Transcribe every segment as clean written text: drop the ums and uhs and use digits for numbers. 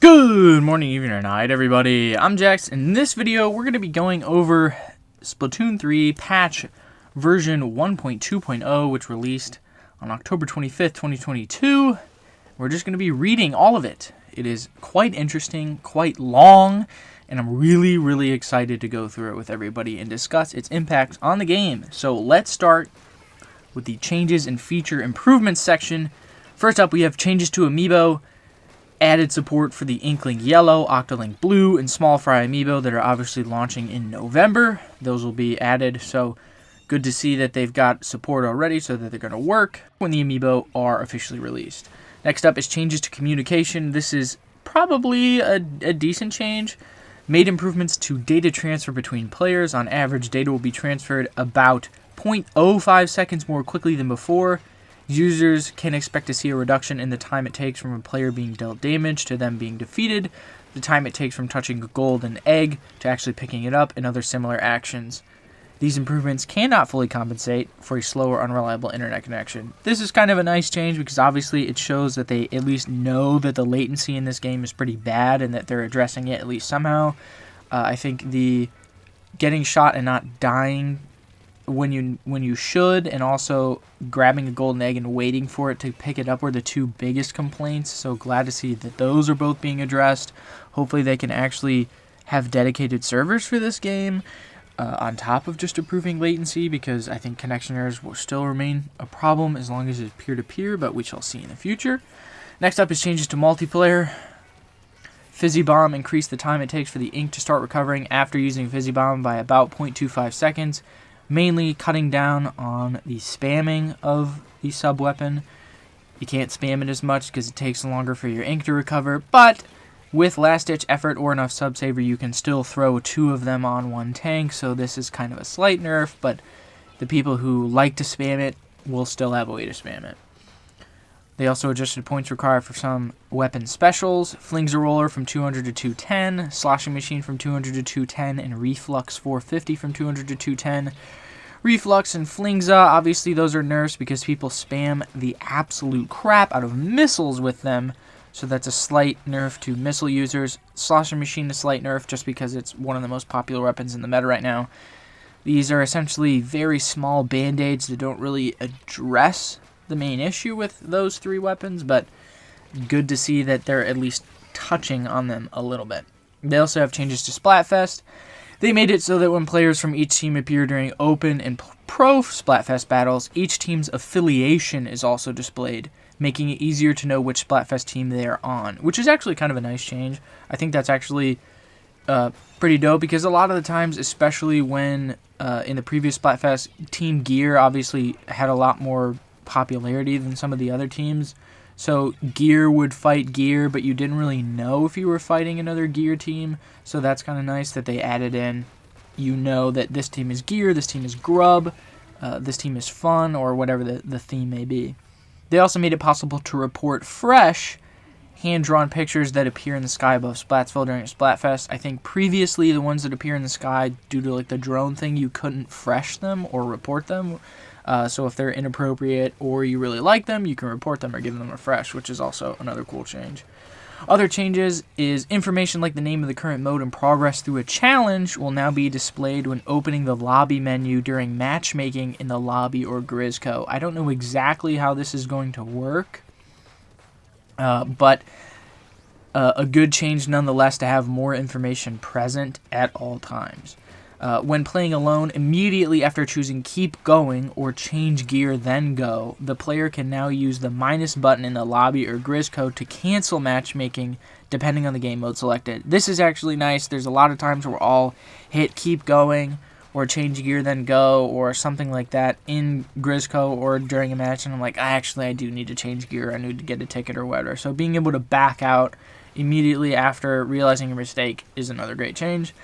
Good morning, evening, or night, everybody. I'm Jax. In this video, we're going to be going over Splatoon 3 patch version 1.2.0, which released on October 25th, 2022. We're just going to be reading all of it. It is quite interesting, quite long, and I'm really excited to go through it with everybody and discuss its impact on the game. So let's start with the changes and feature improvements section. First up, we have changes to Amiibo. Added support for the Inkling Yellow, Octolink Blue, and Small Fry Amiibo that are obviously launching in November. Those will be added, so good to see that they've got support already so that they're going to work when the Amiibo are officially released. Next up is changes to communication. This is probably a decent change. Made improvements to data transfer between players. On average, data will be transferred about 0.05 seconds more quickly than before. Users can expect to see a reduction in the time it takes from a player being dealt damage to them being defeated, the time it takes from touching a golden egg to actually picking it up, and other similar actions. These improvements cannot fully compensate for a slow or unreliable internet connection. This is kind of a nice change because obviously it shows that they at least know that the latency in this game is pretty bad and that they're addressing it at least somehow. I think the getting shot and not dying when you should, and also grabbing a golden egg and waiting for it to pick it up were the two biggest complaints. So glad to see that those are both being addressed. Hopefully they can actually have dedicated servers for this game on top of just improving latency, because I think connection errors will still remain a problem as long as it's peer-to-peer, but we shall see in the future. Next up is changes to multiplayer. Fizzy Bomb increased the time it takes for the ink to start recovering after using Fizzy Bomb by about 0.25 seconds. Mainly cutting down on the spamming of the sub-weapon. You can't spam it as much because it takes longer for your ink to recover, but with last-ditch effort or enough sub-saver, you can still throw two of them on one tank, so this is kind of a slight nerf, but the people who like to spam it will still have a way to spam it. They also adjusted points required for some weapon specials. Flings a Roller from 200 to 210, Sloshing Machine from 200 to 210, and Reflux 450 from 200 to 210. Reflux and Flingza, obviously those are nerfs because people spam the absolute crap out of missiles with them, so that's a slight nerf to missile users. Sloshing Machine, a slight nerf just because it's one of the most popular weapons in the meta right now. These are essentially very small band-aids that don't really address the main issue with those three weapons, but good to see that they're at least touching on them a little bit. They also have changes to Splatfest. They made it so that when players from each team appear during open and pro Splatfest battles, each team's affiliation is also displayed, making it easier to know which Splatfest team they are on, which is actually kind of a nice change. I think that's actually pretty dope because a lot of the times, especially when in the previous Splatfest, Team Gear obviously had a lot more popularity than some of the other teams. So Gear would fight Gear, but you didn't really know if you were fighting another Gear team. So that's kind of nice that they added in. You know that this team is Gear, this team is Grub, this team is Fun, or whatever the theme may be. They also made it possible to report fresh hand-drawn pictures that appear in the sky above Splatsville during Splatfest. I think previously the ones that appear in the sky, due to like the drone thing, you couldn't fresh them or report them. So if they're inappropriate or you really like them, you can report them or give them a fresh, which is also another cool change. Other changes is information like the name of the current mode and progress through a challenge will now be displayed when opening the lobby menu during matchmaking in the lobby or Grizzco. I don't know exactly how this is going to work, but a good change nonetheless to have more information present at all times. When playing alone, immediately after choosing Keep Going or Change Gear Then Go, the player can now use the minus button in the lobby or Grizzco to cancel matchmaking depending on the game mode selected. This is actually nice. There's a lot of times where I'll hit Keep Going or Change Gear Then Go or something like that in Grizzco or during a match, and I'm like, I do need to change gear. I need to get a ticket or whatever. So being able to back out immediately after realizing your mistake is another great change.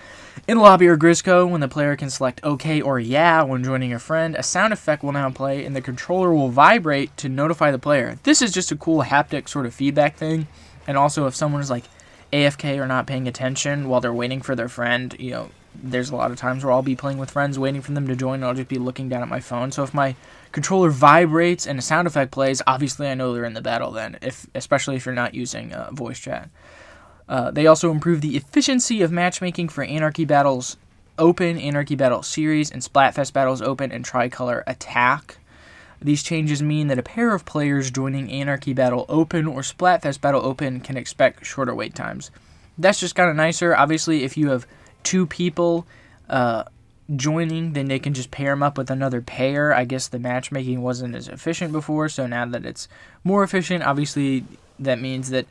In lobby or Grizzco, when the player can select OK or Yeah when joining a friend, a sound effect will now play and the controller will vibrate to notify the player. This is just a cool haptic sort of feedback thing, and also if someone is like AFK or not paying attention while they're waiting for their friend, you know, there's a lot of times where I'll be playing with friends waiting for them to join and I'll just be looking down at my phone. So if my controller vibrates and a sound effect plays, obviously I know they're in the battle then, especially if you're not using voice chat. They also improved the efficiency of matchmaking for Anarchy Battles Open, Anarchy Battle Series, and Splatfest Battles Open and Tricolor Attack. These changes mean that a pair of players joining Anarchy Battle Open or Splatfest Battle Open can expect shorter wait times. That's just kind of nicer. Obviously, if you have two people joining, then they can just pair them up with another pair. I guess the matchmaking wasn't as efficient before, so now that it's more efficient, obviously that means that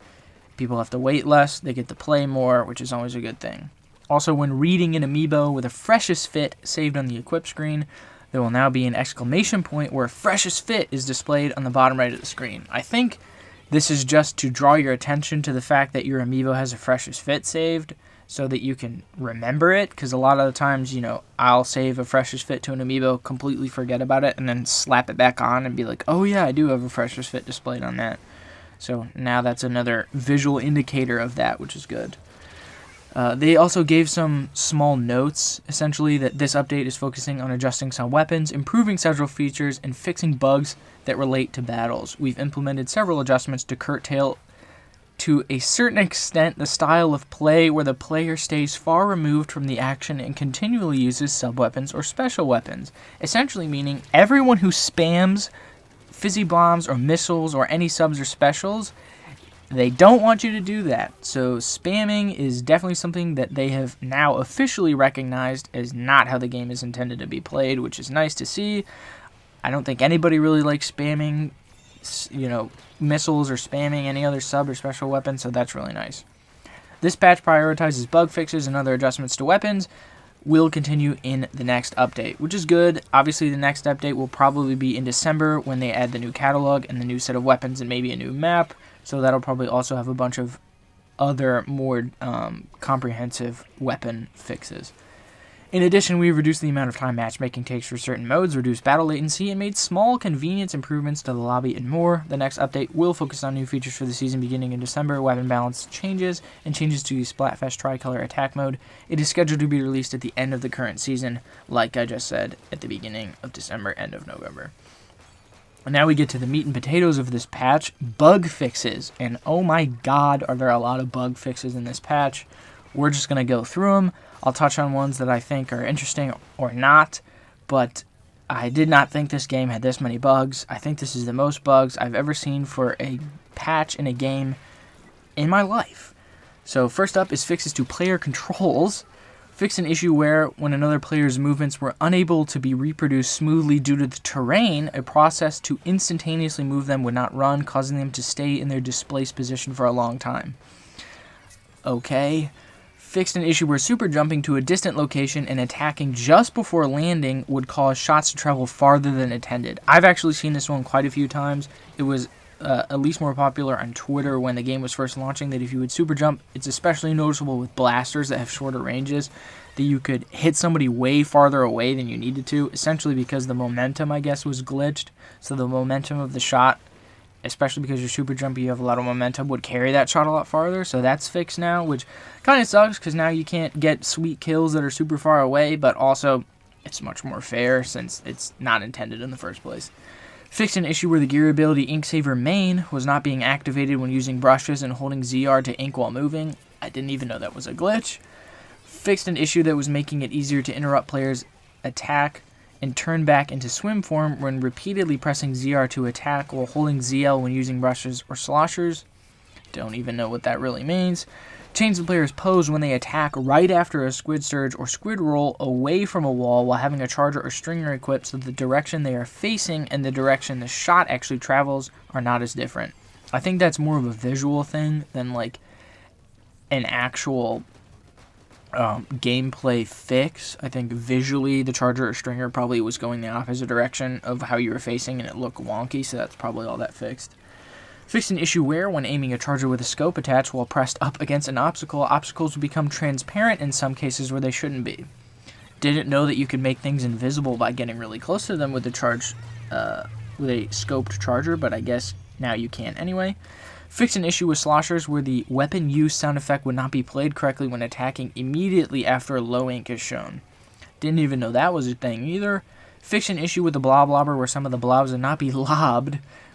people have to wait less, they get to play more, which is always a good thing. Also, when reading an amiibo with a freshest fit saved on the equip screen, there will now be an exclamation point where freshest fit is displayed on the bottom right of the screen. I think this is just to draw your attention to the fact that your amiibo has a freshest fit saved so that you can remember it, because a lot of the times, I'll save a freshest fit to an amiibo, completely forget about it, and then slap it back on and be like, oh yeah, I do have a freshest fit displayed on that. So now that's another visual indicator of that, which is good. They also gave some small notes, essentially, that this update is focusing on adjusting some weapons, improving several features, and fixing bugs that relate to battles. We've implemented several adjustments to curtail, to a certain extent, the style of play where the player stays far removed from the action and continually uses sub-weapons or special weapons. Essentially meaning everyone who spams fizzy bombs or missiles or any subs or specials, they don't want you to do that. So spamming is definitely something that they have now officially recognized as not how the game is intended to be played, which is nice to see. I don't think anybody really likes spamming, missiles or spamming any other sub or special weapon, so that's really nice. This patch prioritizes bug fixes and other adjustments to weapons. Will continue in the next update, which is good. Obviously, the next update will probably be in December when they add the new catalog and the new set of weapons and maybe a new map. So that'll probably also have a bunch of other more comprehensive weapon fixes. In addition, we've reduced the amount of time matchmaking takes for certain modes, reduced battle latency, and made small convenience improvements to the lobby and more. The next update will focus on new features for the season beginning in December, weapon balance changes, and changes to the Splatfest Tricolor Attack mode. It is scheduled to be released at the end of the current season, like I just said, at the beginning of December, end of November. And now we get to the meat and potatoes of this patch, bug fixes. And oh my god, are there a lot of bug fixes in this patch. We're just going to go through them. I'll touch on ones that I think are interesting or not, but I did not think this game had this many bugs. I think this is the most bugs I've ever seen for a patch in a game in my life. So first up is fixes to player controls. Fix an issue where, when another player's movements were unable to be reproduced smoothly due to the terrain, a process to instantaneously move them would not run, causing them to stay in their displaced position for a long time. Okay. Fixed an issue where super jumping to a distant location and attacking just before landing would cause shots to travel farther than intended. I've actually seen this one quite a few times. It was at least more popular on Twitter when the game was first launching, that if you would super jump, it's especially noticeable with blasters that have shorter ranges, that you could hit somebody way farther away than you needed to, essentially because the momentum, I guess, was glitched. So the momentum of the shot, especially because you're super jumpy, you have a lot of momentum, would carry that shot a lot farther. So that's fixed now, which kind of sucks because now you can't get sweet kills that are super far away, but also it's much more fair since it's not intended in the first place. Fixed an issue where the gear ability Ink Saver main was not being activated when using brushes and holding ZR to ink while moving. I didn't even know that was a glitch. Fixed an issue that was making it easier to interrupt players' attack and turn back into swim form when repeatedly pressing ZR to attack while holding ZL when using brushes or sloshers. Don't even know what that really means. Change the player's pose when they attack right after a squid surge or squid roll away from a wall while having a charger or stringer equipped, so the direction they are facing and the direction the shot actually travels are not as different. I think that's more of a visual thing than like an actual gameplay fix. I think visually the charger or stringer probably was going the opposite direction of how you were facing and it looked wonky, so that's probably all that fixed. Fixed an issue where, when aiming a charger with a scope attached while pressed up against an obstacle, obstacles would become transparent in some cases where they shouldn't be. Didn't know that you could make things invisible by getting really close to them with a scoped charger, but I guess now you can anyway. Fixed an issue with sloshers where the weapon use sound effect would not be played correctly when attacking immediately after a low ink is shown. Didn't even know that was a thing either. Fixed an issue with the blob lobber where some of the blobs would not be lobbed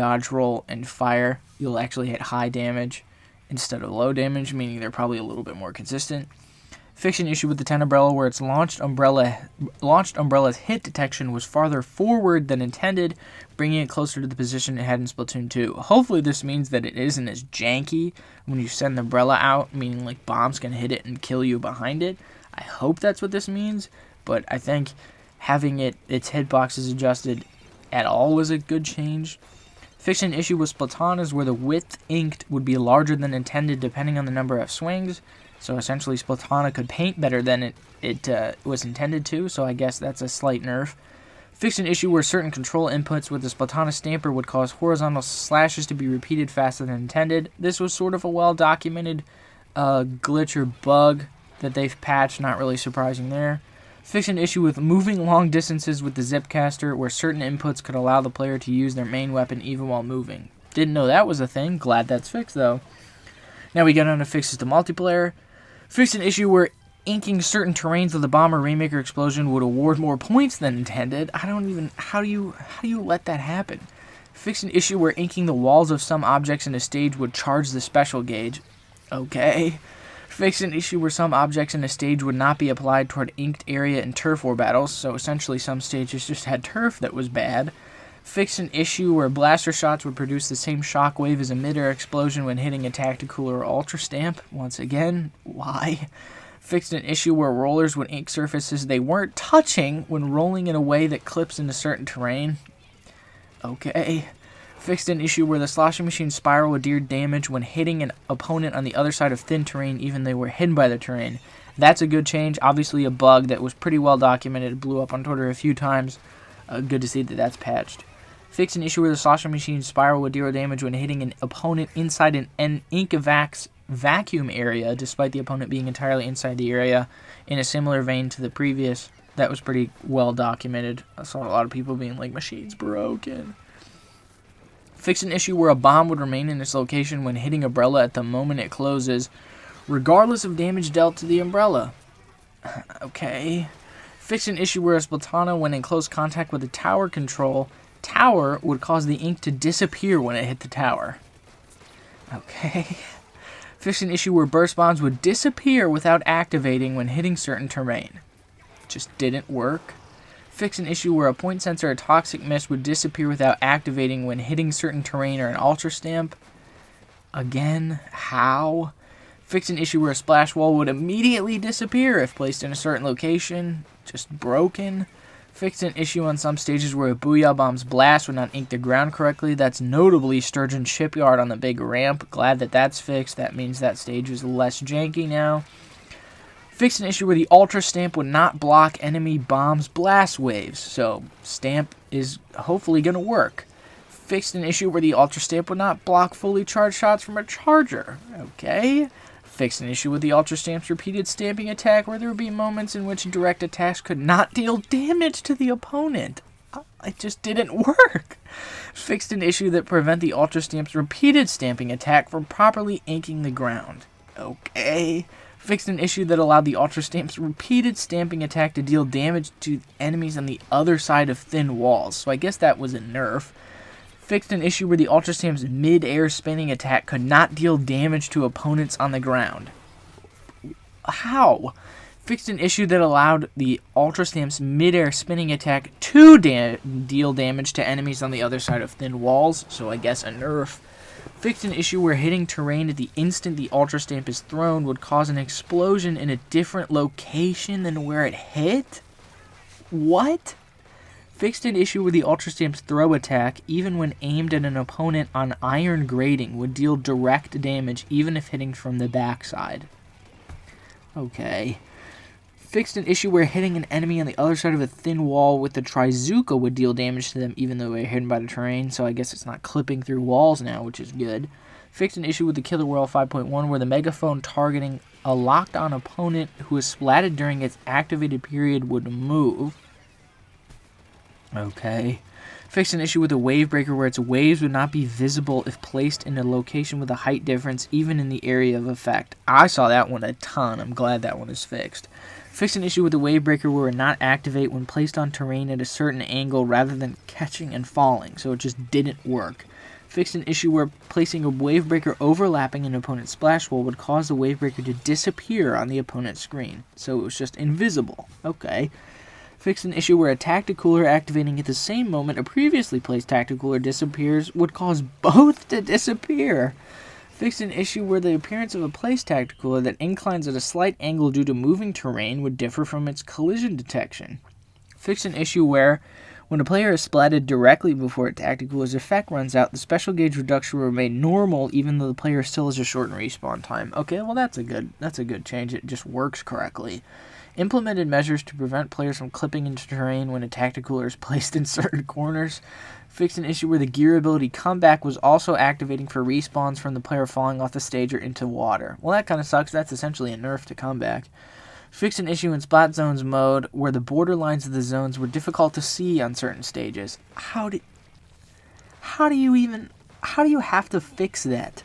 dodge roll and fire, you'll actually hit high damage instead of low damage, meaning they're probably a little bit more consistent. Fixed an issue with the 10 umbrella where its launched umbrella's hit detection was farther forward than intended, bringing it closer to the position it had in Splatoon 2. Hopefully this means that it isn't as janky when you send the umbrella out, meaning like bombs can hit it and kill you behind it. I hope that's what this means, but I think having its hitboxes adjusted at all was a good change. Fixed an issue with Splatanas where the width inked would be larger than intended depending on the number of swings. So essentially Splatana could paint better than it was intended to, so I guess that's a slight nerf. Fixed an issue where certain control inputs with the Splatana stamper would cause horizontal slashes to be repeated faster than intended. This was sort of a well-documented glitch or bug that they've patched, not really surprising there. Fixed an issue with moving long distances with the Zipcaster where certain inputs could allow the player to use their main weapon even while moving. Didn't know that was a thing. Glad that's fixed though. Now we get on to fixes to multiplayer. Fixed an issue where inking certain terrains with the bomb or Rainmaker explosion would award more points than intended. How do you let that happen? Fixed an issue where inking the walls of some objects in a stage would charge the special gauge. Okay. Fixed an issue where some objects in a stage would not be applied toward inked area in turf war battles, so essentially some stages just had turf that was bad. Fixed an issue where blaster shots would produce the same shockwave as a mid-air explosion when hitting a tactical or ultra stamp. Once again, why? Fixed an issue where rollers would ink surfaces they weren't touching when rolling in a way that clips into certain terrain. Okay. Fixed an issue where the sloshing machine spiral would deal damage when hitting an opponent on the other side of thin terrain even they were hidden by the terrain. That's a good change. Obviously a bug that was pretty well documented. It blew up on Twitter a few times. Good to see that that's patched. Fixed an issue where the sloshing machine spiral would deal damage when hitting an opponent inside an Inkavax vacuum area, despite the opponent being entirely inside the area, in a similar vein to the previous. That was pretty well documented. I saw a lot of people being like, machine's broken. Fixed an issue where a bomb would remain in its location when hitting umbrella at the moment it closes, regardless of damage dealt to the umbrella. Okay. Fixed an issue where a Splatana, when in close contact with the tower would cause the ink to disappear when it hit the tower. Okay. Fixed an issue where burst bombs would disappear without activating when hitting certain terrain. Just didn't work. Fixed an issue where a point sensor or toxic mist would disappear without activating when hitting certain terrain or an ultra stamp. Again, how? Fixed an issue where a splash wall would immediately disappear if placed in a certain location. Just broken. Fixed an issue on some stages where a Booyah Bomb's blast would not ink the ground correctly. That's notably Sturgeon Shipyard on the big ramp. Glad that that's fixed. That means that stage is less janky now. Fixed an issue where the Ultra Stamp would not block enemy bombs' blast waves. So, Stamp is hopefully going to work. Fixed an issue where the Ultra Stamp would not block fully charged shots from a charger. Okay. Fixed an issue with the Ultra Stamp's repeated stamping attack where there would be moments in which direct attacks could not deal damage to the opponent. It just didn't work. Fixed an issue that prevent the Ultra Stamp's repeated stamping attack from properly inking the ground. Okay. Fixed an issue that allowed the Ultra Stamp's repeated stamping attack to deal damage to enemies on the other side of thin walls. So I guess that was a nerf. Fixed an issue where the Ultra Stamp's mid-air spinning attack could not deal damage to opponents on the ground. How? Fixed an issue that allowed the Ultra Stamp's mid-air spinning attack to deal damage to enemies on the other side of thin walls, so I guess a nerf. Fixed an issue where hitting terrain at the instant the Ultra Stamp is thrown would cause an explosion in a different location than where it hit? What? Fixed an issue where the Ultra Stamp's throw attack, even when aimed at an opponent on iron grating, would deal direct damage even if hitting from the backside. Okay. Fixed an issue where hitting an enemy on the other side of a thin wall with the Trizooka would deal damage to them even though they're hidden by the terrain, so I guess it's not clipping through walls now, which is good. Fixed an issue with the Killer Whale 5.1 where the megaphone targeting a locked-on opponent who is splatted during its activated period would move. Okay. Fixed an issue with the Wave Breaker where its waves would not be visible if placed in a location with a height difference even in the area of effect. I saw that one a ton. I'm glad that one is fixed. Fixed an issue with the Wave Breaker where it would not activate when placed on terrain at a certain angle rather than catching and falling, so it just didn't work. Fixed an issue where placing a Wave Breaker overlapping an opponent's splash wall would cause the Wave Breaker to disappear on the opponent's screen, so it was just invisible. Okay. Fixed an issue where a Tacticooler activating at the same moment a previously placed Tacticooler disappears would cause both to disappear. Fixed an issue where the appearance of a placed Tacticooler that inclines at a slight angle due to moving terrain would differ from its collision detection. Fixed an issue where, when a player is splatted directly before a Tacticooler's effect runs out, the special gauge reduction will remain normal even though the player still has a shortened respawn time. Okay, well that's a good change. It just works correctly. Implemented measures to prevent players from clipping into terrain when a Tacticooler is placed in certain corners. Fixed an issue where the gear ability comeback was also activating for respawns from the player falling off the stage or into water. Well, that kind of sucks. That's essentially a nerf to comeback. Fixed an issue in Splat Zones mode where the border lines of the zones were difficult to see on certain stages. How do you have to fix that?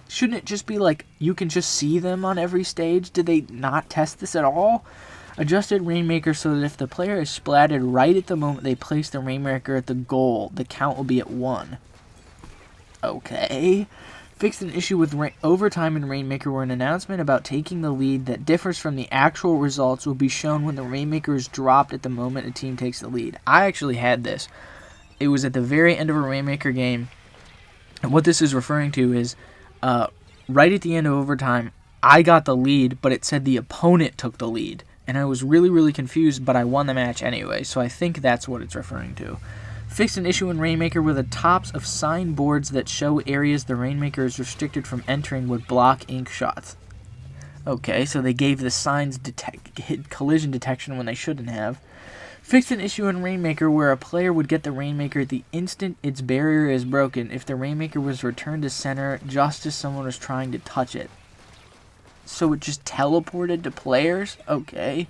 Shouldn't it just be like you can just see them on every stage? Did they not test this at all? Adjusted Rainmaker so that if the player is splatted right at the moment they place the Rainmaker at the goal, the count will be at 1. Okay. Fixed an issue with overtime in Rainmaker where an announcement about taking the lead that differs from the actual results will be shown when the Rainmaker is dropped at the moment a team takes the lead. I actually had this. It was at the very end of a Rainmaker game. And what this is referring to is right at the end of overtime, I got the lead, but it said the opponent took the lead. And I was really, really confused, but I won the match anyway, so I think that's what it's referring to. Fixed an issue in Rainmaker where the tops of sign boards that show areas the Rainmaker is restricted from entering would block ink shots. Okay, so they gave the signs collision detection when they shouldn't have. Fixed an issue in Rainmaker where a player would get the Rainmaker the instant its barrier is broken if the Rainmaker was returned to center just as someone was trying to touch it. So it just teleported to players? Okay.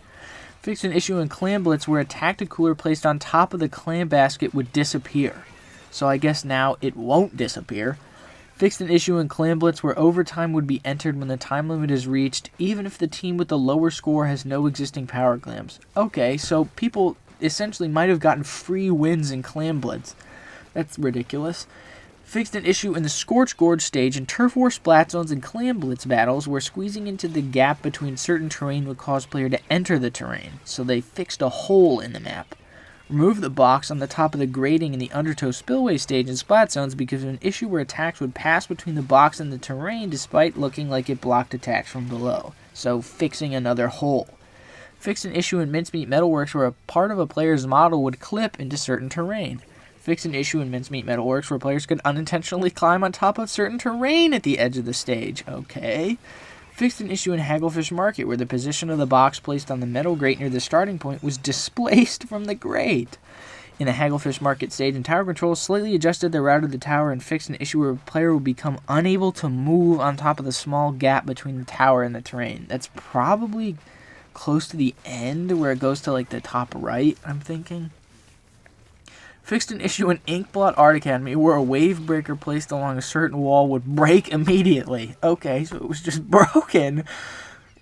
Fixed an issue in Clam Blitz where a Tacticooler placed on top of the clam basket would disappear. So I guess now it won't disappear. Fixed an issue in Clam Blitz where overtime would be entered when the time limit is reached, even if the team with the lower score has no existing power clams. Okay, so people essentially might have gotten free wins in Clam Blitz. That's ridiculous. Fixed an issue in the Scorch Gorge stage in Turf War Splat Zones and Clam Blitz battles where squeezing into the gap between certain terrain would cause player to enter the terrain, so they fixed a hole in the map. Remove the box on the top of the grating in the Undertow Spillway stage in Splat Zones because of an issue where attacks would pass between the box and the terrain despite looking like it blocked attacks from below, so fixing another hole. Fixed an issue in Mincemeat Metalworks where a part of a player's model would clip into certain terrain. Fixed an issue in Mincemeat Metalworks where players could unintentionally climb on top of certain terrain at the edge of the stage. Okay. Fixed an issue in Hagglefish Market where the position of the box placed on the metal grate near the starting point was displaced from the grate. In the Hagglefish Market stage in Tower Control, slightly adjusted the route of the tower and fixed an issue where a player would become unable to move on top of the small gap between the tower and the terrain. That's probably close to the end where it goes to like the top right, I'm thinking. Fixed an issue in Inkblot Art Academy where a wave breaker placed along a certain wall would break immediately. Okay, so it was just broken.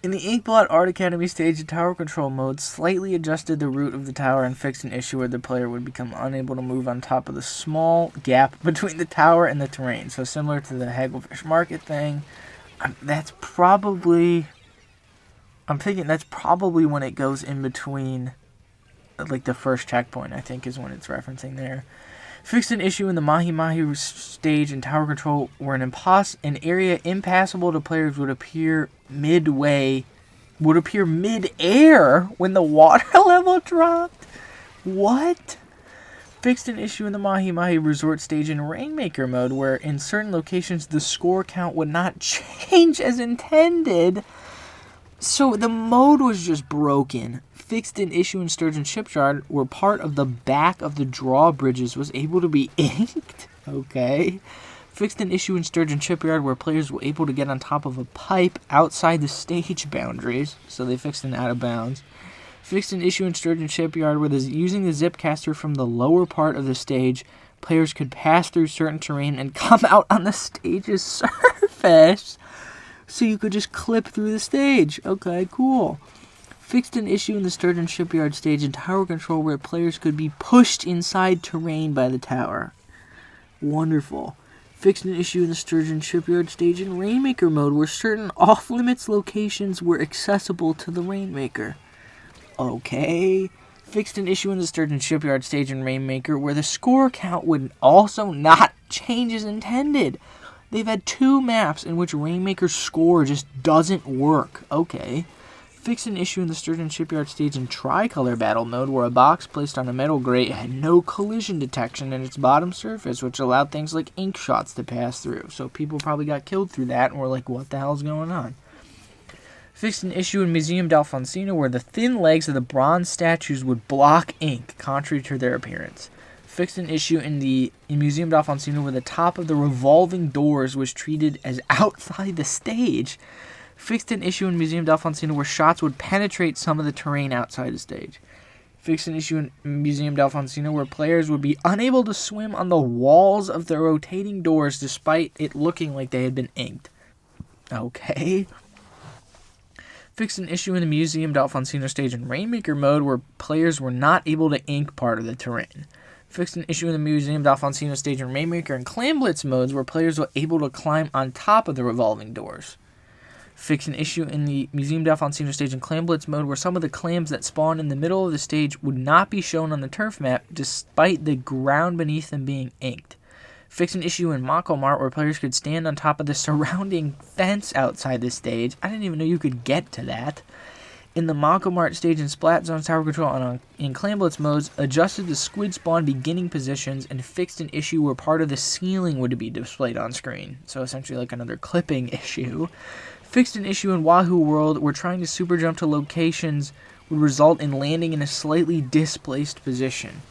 In the Inkblot Art Academy stage in Tower Control mode, slightly adjusted the route of the tower and fixed an issue where the player would become unable to move on top of the small gap between the tower and the terrain. So similar to the Hagglefish Market thing. I'm thinking that's probably when it goes in between, like the first checkpoint, I think is when it's referencing there. Fixed an issue in the Mahi Mahi stage in Tower Control where an area impassable to players would appear midair when the water level dropped. What? Fixed an issue in the Mahi Mahi Resort stage in Rainmaker mode where in certain locations the score count would not change as intended. So the mode was just broken. Fixed an issue in Sturgeon Shipyard where part of the back of the drawbridges was able to be inked. Okay. Fixed an issue in Sturgeon Shipyard where players were able to get on top of a pipe outside the stage boundaries. So they fixed an out of bounds. Fixed an issue in Sturgeon Shipyard where using the zipcaster from the lower part of the stage, players could pass through certain terrain and come out on the stage's surface. So you could just clip through the stage. Okay, cool. Fixed an issue in the Sturgeon Shipyard stage in Tower Control where players could be pushed inside terrain by the tower. Wonderful. Fixed an issue in the Sturgeon Shipyard stage in Rainmaker mode where certain off-limits locations were accessible to the Rainmaker. Okay. Fixed an issue in the Sturgeon Shipyard stage in Rainmaker where the score count would also not change as intended. They've had 2 maps in which Rainmaker's score just doesn't work. Okay. Fixed an issue in the Sturgeon Shipyard stage in Tricolor Battle mode where a box placed on a metal grate had no collision detection in its bottom surface, which allowed things like ink shots to pass through. So people probably got killed through that and were like, what the hell's going on? Fixed an issue in Museum d'Alfonsina where the thin legs of the bronze statues would block ink, contrary to their appearance. Fixed an issue in Museum d'Alfonsina where the top of the revolving doors was treated as outside the stage. Fixed an issue in Museum d'Alfonsina where shots would penetrate some of the terrain outside the stage. Fixed an issue in Museum d'Alfonsina where players would be unable to swim on the walls of the rotating doors despite it looking like they had been inked. Okay. Fixed an issue in the Museum d'Alfonsina stage in Rainmaker mode where players were not able to ink part of the terrain. Fixed an issue in the Museum d'Alfonsina stage in Rainmaker and Clam Blitz modes where players were able to climb on top of the revolving doors. Fixed an issue in the Museum d'Alfonsina stage in Clam Blitz mode where some of the clams that spawn in the middle of the stage would not be shown on the turf map despite the ground beneath them being inked. Fixed an issue in Mako Mart where players could stand on top of the surrounding fence outside the stage. I didn't even know you could get to that. In the Mako Mart stage in Splat Zone Tower Control and in Clam Blitz modes, adjusted the squid spawn beginning positions and fixed an issue where part of the ceiling would be displayed on screen. So essentially like another clipping issue. Fixed an issue in Wahoo World where trying to super jump to locations would result in landing in a slightly displaced position.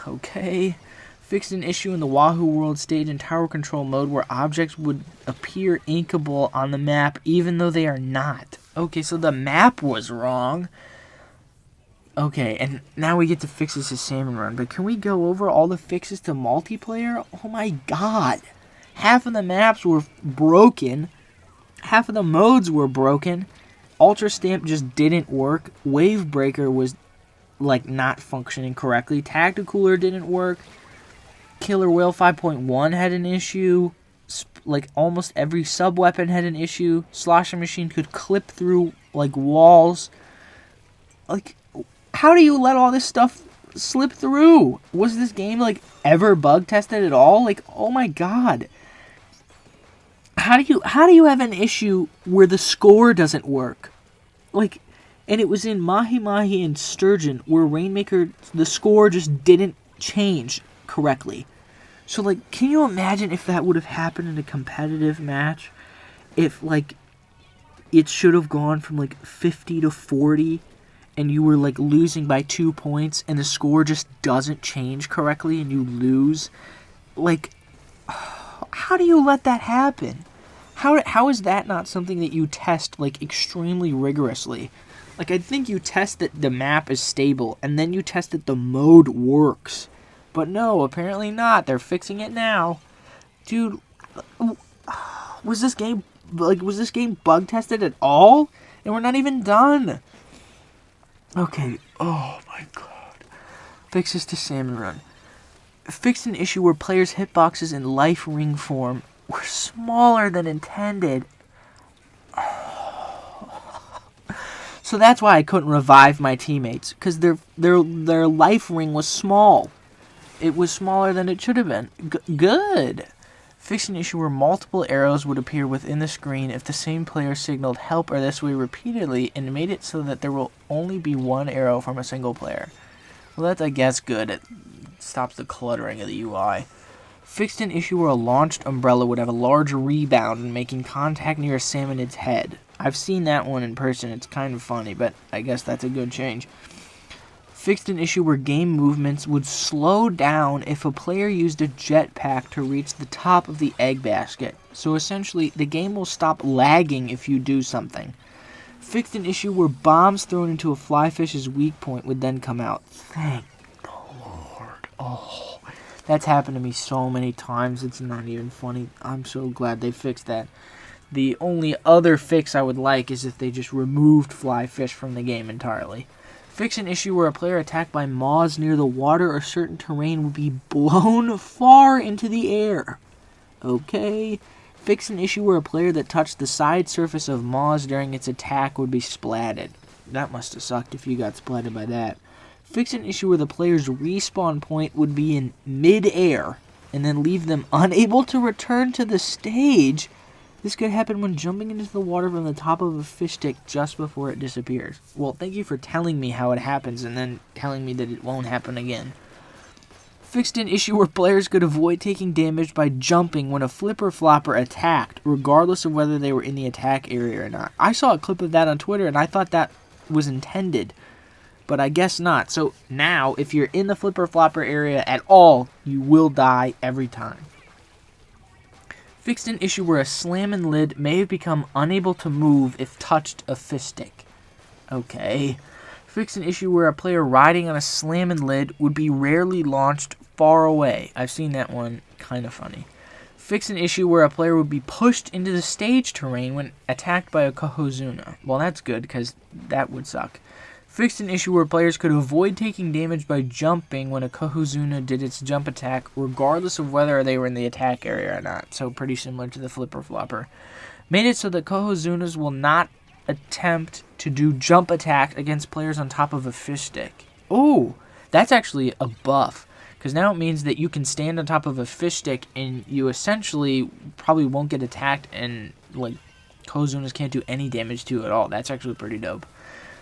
Okay. Fixed an issue in the Wahoo World stage in Tower Control mode where objects would appear inkable on the map even though they are not. Okay, so the map was wrong. Okay, and now we get to fixes to Salmon Run, but can we go over all the fixes to multiplayer? Oh my god. Half of the maps were broken. Half of the modes were broken. Ultra Stamp just didn't work. Wave Breaker was like not functioning correctly. Tacticooler didn't work. Killer Whale 5.1 had an issue. Like almost every sub-weapon had an issue. Slosher Machine could clip through like walls. Like, how do you let all this stuff slip through? Was this game like ever bug tested at all? Like, oh my god. How do you have an issue where the score doesn't work? Like, and it was in Mahi Mahi and Sturgeon where Rainmaker, the score just didn't change correctly. So, like, can you imagine if that would have happened in a competitive match? If, like, it should have gone from, like, 50 to 40 and you were, like, losing by 2 points and the score just doesn't change correctly and you lose? Like, how do you let that happen? How is that not something that you test, like, extremely rigorously? Like, I think you test that the map is stable, and then you test that the mode works. But no, apparently not. They're fixing it now. Dude, was this game bug tested at all? And we're not even done. Okay, oh my god. Fixes to Salmon Run. Fixed an issue where players' hitboxes in life ring form were smaller than intended. So that's why I couldn't revive my teammates, because their life ring was small. It was smaller than it should have been. Good. Fixed an issue where multiple arrows would appear within the screen if the same player signaled help or this way repeatedly, and made it so that there will only be one arrow from a single player. Well, that's, I guess, good. stops the cluttering of the UI. Fixed an issue where a launched umbrella would have a large rebound and making contact near a salmonid's head. I've seen that one in person. It's kind of funny, but I guess that's a good change. Fixed an issue where game movements would slow down if a player used a jetpack to reach the top of the egg basket. So essentially, the game will stop lagging if you do something. Fixed an issue where bombs thrown into a fly fish's weak point would then come out. Thank the Lord. Oh, that's happened to me so many times, it's not even funny. I'm so glad they fixed that. The only other fix I would like is if they just removed fly fish from the game entirely. Fix an issue where a player attacked by moths near the water or certain terrain would be blown far into the air. Okay. Fix an issue where a player that touched the side surface of moths during its attack would be splatted. That must have sucked if you got splatted by that. Fix an issue where the player's respawn point would be in mid-air and then leave them unable to return to the stage. This could happen when jumping into the water from the top of a fish stick just before it disappears. Well, thank you for telling me how it happens and then telling me that it won't happen again. Fixed an issue where players could avoid taking damage by jumping when a flipper flopper attacked, regardless of whether they were in the attack area or not. I saw a clip of that on Twitter and I thought that was intended, but I guess not. So now, if you're in the flipper flopper area at all, you will die every time. Fixed an issue where a salmon lid may have become unable to move if touched a fish stick. Okay. Fixed an issue where a player riding on a salmon lid would be rarely launched far away. I've seen that one. Kind of funny. Fixed an issue where a player would be pushed into the stage terrain when attacked by a Kohozuna. Well, that's good, because that would suck. Fixed an issue where players could avoid taking damage by jumping when a Kohozuna did its jump attack, regardless of whether they were in the attack area or not. So pretty similar to the flipper flopper. Made it so that Kohozunas will not attempt to do jump attacks against players on top of a fish stick. Oh, that's actually a buff. Because now it means that you can stand on top of a fish stick and you essentially probably won't get attacked and like Kohozunas can't do any damage to you at all. That's actually pretty dope.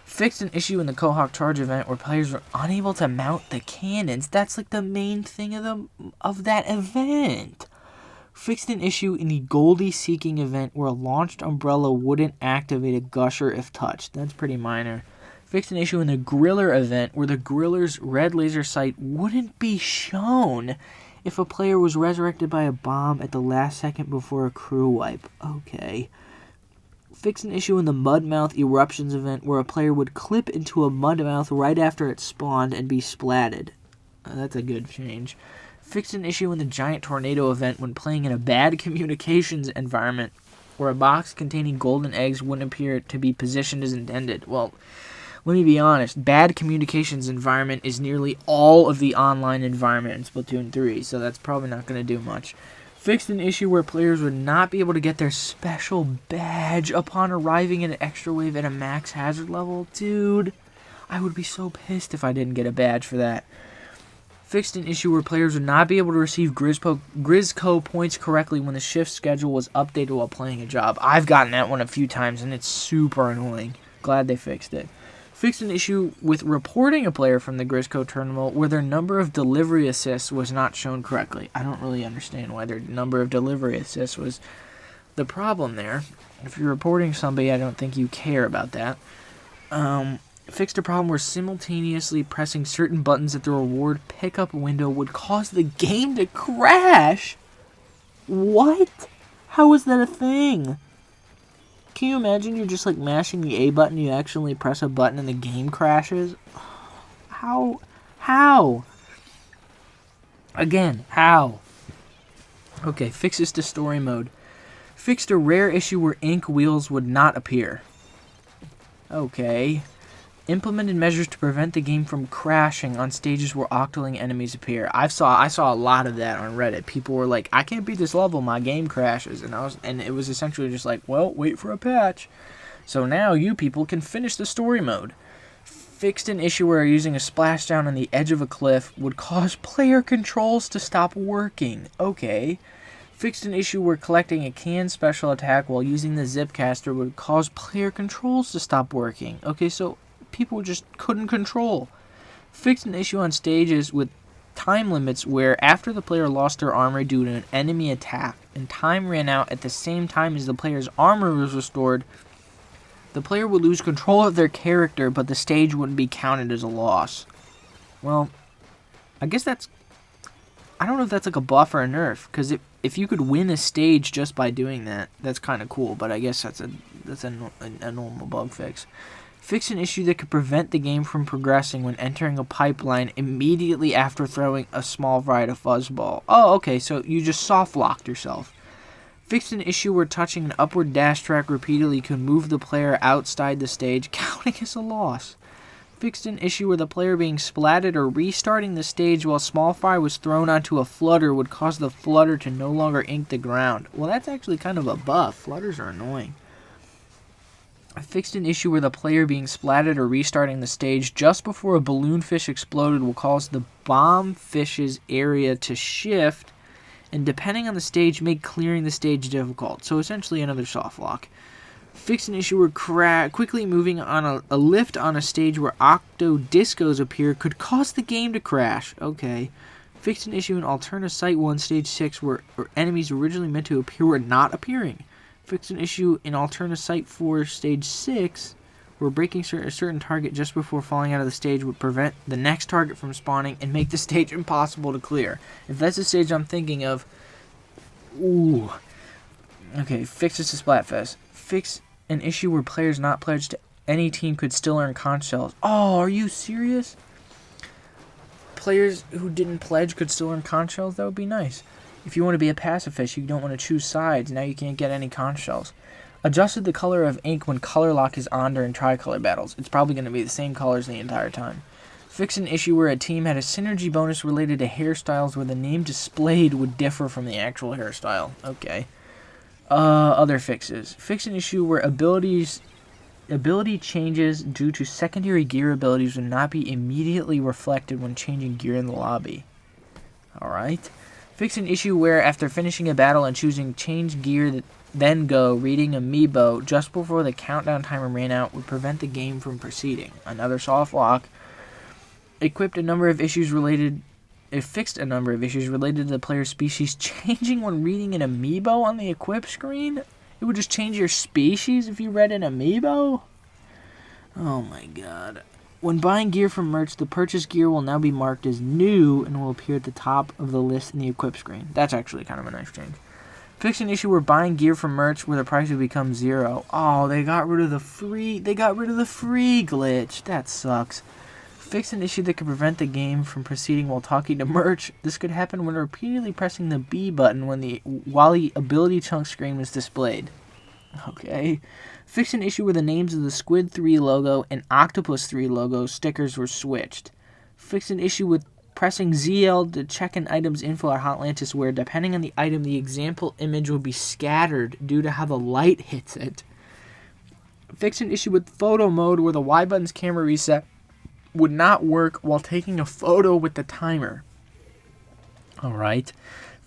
Fixed an issue in the Kohawk Charge event where players were unable to mount the cannons. That's like the main thing of that event. Fixed an issue in the Goldie Seeking event where a launched umbrella wouldn't activate a gusher if touched. That's pretty minor. Fixed an issue in the Griller event where the Griller's red laser sight wouldn't be shown if a player was resurrected by a bomb at the last second before a crew wipe. Okay. Fix an issue in the Mudmouth Eruptions event where a player would clip into a mudmouth right after it spawned and be splatted. That's a good change. Fix an issue in the Giant Tornado event when playing in a bad communications environment where a box containing golden eggs wouldn't appear to be positioned as intended. Well, let me be honest, bad communications environment is nearly all of the online environment in Splatoon 3, so that's probably not going to do much. Fixed an issue where players would not be able to get their special badge upon arriving in an extra wave at a max hazard level. Dude, I would be so pissed if I didn't get a badge for that. Fixed an issue where players would not be able to receive Grizzco points correctly when the shift schedule was updated while playing a job. I've gotten that one a few times and it's super annoying. Glad they fixed it. Fixed an issue with reporting a player from the Grizzco tournament where their number of delivery assists was not shown correctly. I don't really understand why their number of delivery assists was the problem there. If you're reporting somebody, I don't think you care about that. Fixed a problem where simultaneously pressing certain buttons at the reward pickup window would cause the game to crash. What? How is that a thing? Can you imagine you're just like mashing the A button, you accidentally press a button and the game crashes? How? Again, how? Okay, fixes to story mode. Fixed a rare issue where ink wheels would not appear. Okay. Implemented measures to prevent the game from crashing on stages where octoling enemies appear. I saw a lot of that on Reddit. People were like, I can't beat this level, my game crashes. And it was essentially just like, well, wait for a patch. So now you people can finish the story mode. Fixed an issue where using a splashdown on the edge of a cliff would cause player controls to stop working. Okay. Fixed an issue where collecting a canned special attack while using the zipcaster would cause player controls to stop working. Okay, so people just couldn't control. Fixed an issue on stages with time limits where after the player lost their armor due to an enemy attack and time ran out at the same time as the player's armor was restored, the player would lose control of their character, but the stage wouldn't be counted as a loss. Well, I guess that's... I don't know if that's like a buff or a nerf, because if you could win a stage just by doing that, that's kind of cool, but I guess that's a normal bug fix. Fix an issue that could prevent the game from progressing when entering a pipeline immediately after throwing a small variety of fuzzball. Oh, okay, so you just soft locked yourself. Fix an issue where touching an upward dash track repeatedly could move the player outside the stage, counting as a loss. Fixed an issue where the player being splatted or restarting the stage while small fry was thrown onto a flutter would cause the flutter to no longer ink the ground. Well, that's actually kind of a buff. Flutters are annoying. I fixed an issue where the player being splatted or restarting the stage just before a balloon fish exploded will cause the bomb fish's area to shift and, depending on the stage, make clearing the stage difficult. So essentially another soft lock. Fixed an issue where quickly moving on a lift on a stage where octo discos appear could cause the game to crash. Okay. Fixed an issue in Alterna Site 1 Stage 6 where enemies originally meant to appear were not appearing. Fixed an issue in Alterna Site 4 Stage 6 where breaking a certain target just before falling out of the stage would prevent the next target from spawning and make the stage impossible to clear. If that's the stage I'm thinking of, ooh. Okay, fixes to Splatfest. Fix an issue where players not pledged to any team could still earn conch shells. Oh, are you serious? Players who didn't pledge could still earn conch shells? That would be nice. If you want to be a pacifist, you don't want to choose sides. Now you can't get any conch shells. Adjusted the color of ink when color lock is on during tricolor battles. It's probably going to be the same colors the entire time. Fix an issue where a team had a synergy bonus related to hairstyles where the name displayed would differ from the actual hairstyle. Okay. Other fixes. Fix an issue where ability changes due to secondary gear abilities would not be immediately reflected when changing gear in the lobby. Alright. Fix an issue where after finishing a battle and choosing change gear then go reading amiibo just before the countdown timer ran out would prevent the game from proceeding. Another soft lock. It fixed a number of issues related to the player's species changing when reading an amiibo on the equip screen. It would just change your species if you read an amiibo? Oh my god. When buying gear from merch, the purchased gear will now be marked as new and will appear at the top of the list in the equip screen. That's actually kind of a nice change. Fix an issue where buying gear from merch where the price would become 0. Oh, they got rid of the free glitch. That sucks. Fix an issue that could prevent the game from proceeding while talking to merch. This could happen when repeatedly pressing the B button while the ability chunk screen was displayed. Okay. Fix an issue where the names of the Squid 3 logo and Octopus 3 logo stickers were switched. Fix an issue with pressing ZL to check an item's info at Hotlantis where, depending on the item, the example image will be scattered due to how the light hits it. Fix an issue with photo mode where the Y button's camera reset would not work while taking a photo with the timer. Alright.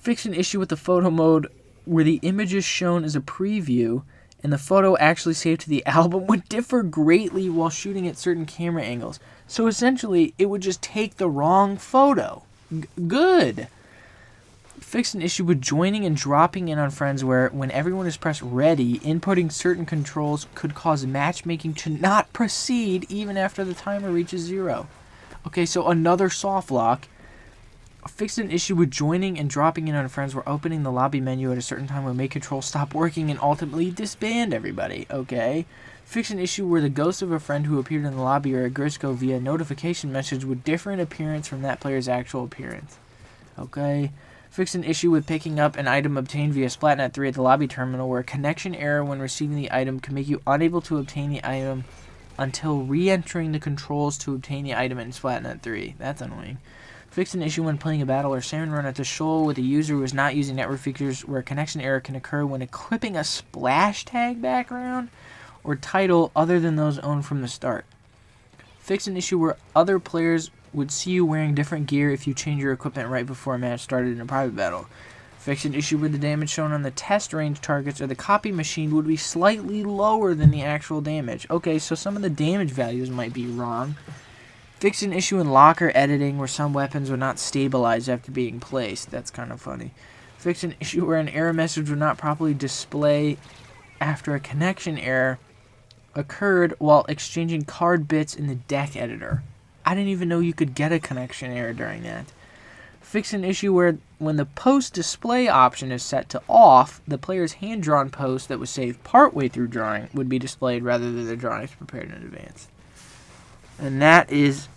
Fix an issue with the photo mode where the image is shown as a preview and the photo actually saved to the album would differ greatly while shooting at certain camera angles. So essentially, it would just take the wrong photo. Good. Fix an issue with joining and dropping in on friends where, when everyone is pressed ready, inputting certain controls could cause matchmaking to not proceed even after the timer reaches 0. Okay, so another soft lock. Fix an issue with joining and dropping in on friends where opening the lobby menu at a certain time would make controls stop working and ultimately disband everybody. Okay. Fix an issue where the ghost of a friend who appeared in the lobby or a Grisco via notification message would differ in appearance from that player's actual appearance. Okay. Fix an issue with picking up an item obtained via Splatnet 3 at the lobby terminal where a connection error when receiving the item can make you unable to obtain the item until re-entering the controls to obtain the item in Splatnet 3. That's annoying. Fix an issue when playing a battle or Salmon Run at the shoal with a user who is not using network features where a connection error can occur when equipping a splash tag background or title other than those owned from the start. Fix an issue where other players would see you wearing different gear if you change your equipment right before a match started in a private battle. Fix an issue where the damage shown on the test range targets or the copy machine would be slightly lower than the actual damage. Okay, so some of the damage values might be wrong. Fixed an issue in locker editing where some weapons would not stabilize after being placed. That's kind of funny. Fixed an issue where an error message would not properly display after a connection error occurred while exchanging card bits in the deck editor. I didn't even know you could get a connection error during that. Fix an issue where when the post display option is set to off, the player's hand-drawn post that was saved partway through drawing would be displayed rather than the drawings prepared in advance. And that is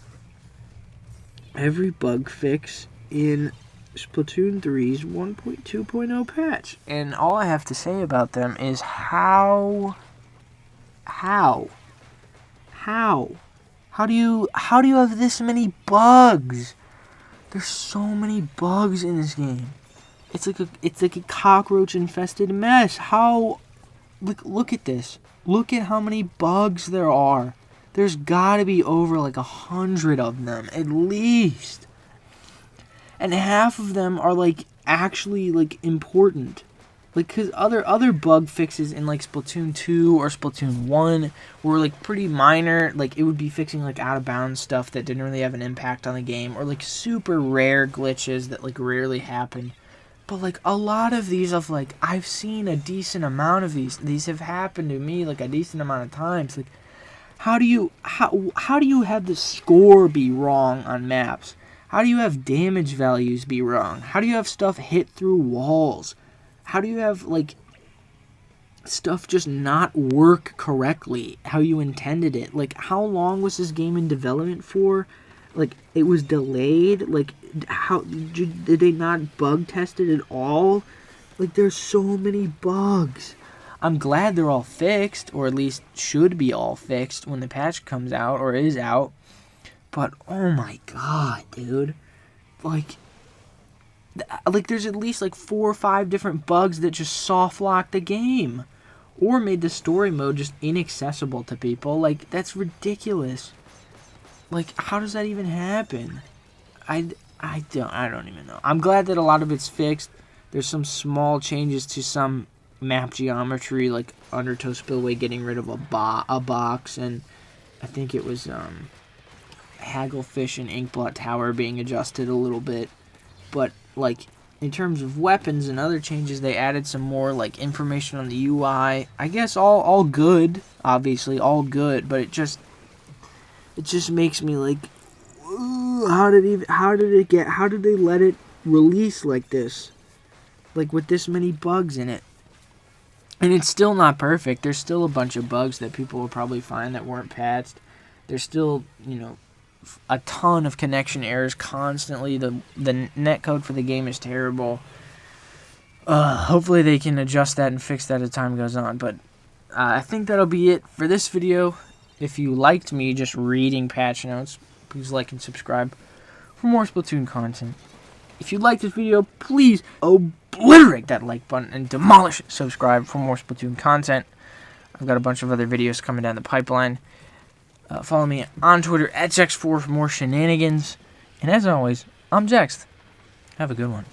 every bug fix in Splatoon 3's 1.2.0 patch. And all I have to say about them is how do you have this many bugs? There's so many bugs in this game. It's like a cockroach infested mess. How look at this. Look at how many bugs there are. There's gotta be over like 100 of them at least. And half of them are like actually like important. Like, cause other bug fixes in like Splatoon 2 or Splatoon 1 were like pretty minor. Like, it would be fixing like out of bounds stuff that didn't really have an impact on the game, or like super rare glitches that like rarely happen. But like a lot of these, I've seen a decent amount of these. These have happened to me like a decent amount of times. Like, how do you have the score be wrong on maps? How do you have damage values be wrong? How do you have stuff hit through walls? How do you have, like, stuff just not work correctly how you intended it? Like, how long was this game in development for? Like, it was delayed? Like, how did they not bug test it at all? Like, there's so many bugs. I'm glad they're all fixed, or at least should be all fixed when the patch comes out, or is out. But, oh my god, dude. Like, there's at least like 4 or 5 different bugs that just soft locked the game, or made the story mode just inaccessible to people. Like, that's ridiculous. Like, how does that even happen? I don't even know. I'm glad that a lot of it's fixed. There's some small changes to some map geometry, like Undertow Spillway getting rid of a box, and I think it was Hagglefish and Inkblot Tower being adjusted a little bit. But, like, in terms of weapons and other changes, they added some more, like, information on the UI. I guess all good, obviously, all good, but it just makes me, like, how did they let it release like this? Like, with this many bugs in it. And it's still not perfect. There's still a bunch of bugs that people will probably find that weren't patched. There's still, a ton of connection errors constantly. The netcode for the game is terrible. Hopefully they can adjust that and fix that as time goes on. But I think that'll be it for this video. If you liked me just reading patch notes, please like and subscribe for more Splatoon content. If you like this video, please obliterate that like button and demolish it. Subscribe for more Splatoon content. I've got a bunch of other videos coming down the pipeline. Follow me on Twitter @Jex4 for more shenanigans. And as always, I'm Jex. Have a good one.